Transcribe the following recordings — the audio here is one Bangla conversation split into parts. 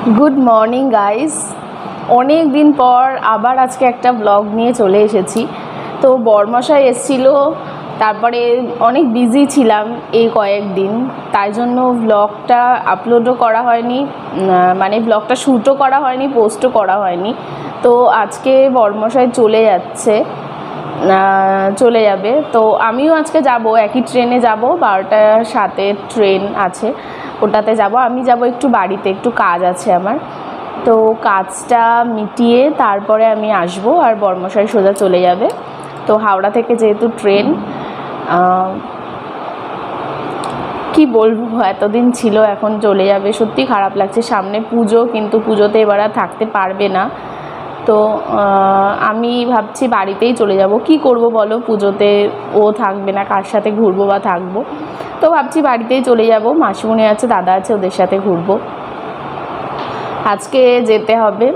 Good morning guys. अनेक दिन पर आबार आज के एक ब्लग निये चले एसेछि। तो बरमशाई एसेछिलो, तारपरे अनेक बिजी छिलाम এই কয়েকদিন, তাই জন্য ব্লগটা আপলোডও করা হয়নি, মানে ব্লগটা শ্যুটও করা হয়নি, পোস্টও করা হয়নি। তো আজকে বরমশাই চলে যাবে, তো আমিও আজকে যাব, একই ট্রেনে যাব, 12টার 7-এ ট্রেন আছে, ওটাতে যাব। আমি যাব একটু বাড়িতে, একটু কাজ আছে আমার, তো কাজটা মিটিয়ে তারপরে আমি আসব। আর বরমশাই সোজা চলে যাবে। তো হাওড়া থেকে যেহেতু ট্রেন, কি বলবো, এতদিন ছিল এখন চলে যাবে, সত্যি খারাপ লাগছে। সামনে পুজো, কিন্তু পুজোতে এবার আর থাকতে পারবে না। তো আমি ভাবছি বাড়িতেই চলে যাব। কি করব বলো, পুজোতে ও থাকবে না, কার সাথে ঘুরবো বা থাকবো। তো ভাবছি বাড়িতেই চলে যাব, মাসিমণি আছে, দাদা আছে, ওদের সাথে ঘুরবো। আজকে যেতে হবে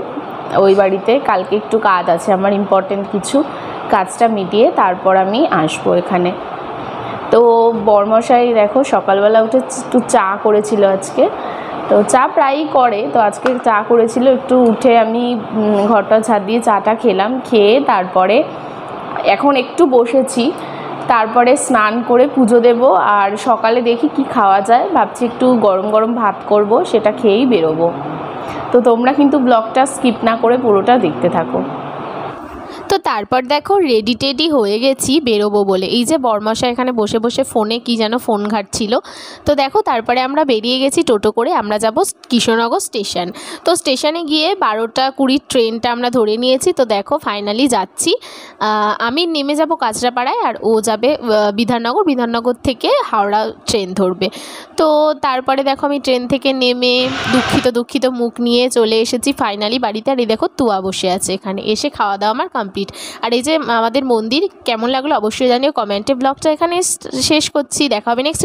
ওই বাড়িতে, কালকে একটু কাজ আছে আমার, ইম্পর্টেন্ট কিছু, কাজটা মিটিয়ে তারপর আমি আসবো এখানে। তো বরমশাই দেখো সকালবেলা উঠে একটু চা করেছিল আজকে, তো চা প্রায়ই করে, তো আজকে চা করেছিল। একটু উঠে আমি ঘরটা ঝাড় দিয়ে চাটা খেলাম, খেয়ে তারপরে এখন একটু বসেছি, তারপরে স্নান করে পুজো দেব। আর সকালে দেখি কি খাওয়া যায়, ভাবছি একটু গরম গরম ভাত করব, সেটা খেয়েই বেরোবো। তো তোমরা কিন্তু ব্লগটা স্কিপ না করে পুরোটা দেখতে থাকো। তো তারপর দেখো রেডি টেডি হয়ে গেছি বেরোবো বলে। এই যে বরমশাই এখানে বসে বসে ফোনে কি যেন ফোন ঘাঁটছিল। তো দেখো তারপরে আমরা বেরিয়ে গেছি টোটো করে, আমরা যাব কৃষ্ণনগর স্টেশন। তো স্টেশনে গিয়ে 12টা 20 ট্রেনটা আমরা ধরে নিয়েছি। তো দেখো ফাইনালি যাচ্ছি। আমি নেমে যাব কাঁচরাপাড়ায়, আর ও যাবে বিধাননগর থেকে হাওড়া ট্রেন ধরবে। তো তারপরে দেখো আমি ট্রেন থেকে নেমে দুঃখিত মুখ নিয়ে চলে এসেছি ফাইনালি বাড়িতে। আর এই দেখো তুয়া বসে আছে এখানে, এসে খাওয়া দাওয়া আমার কমপ্লিট। আর এই যে আমাদের মন্দির, কেমন লাগলো অবশ্যই জানিও কমেন্টে। ব্লগটা এখানে শেষ করছি, দেখা হবে নেক্সট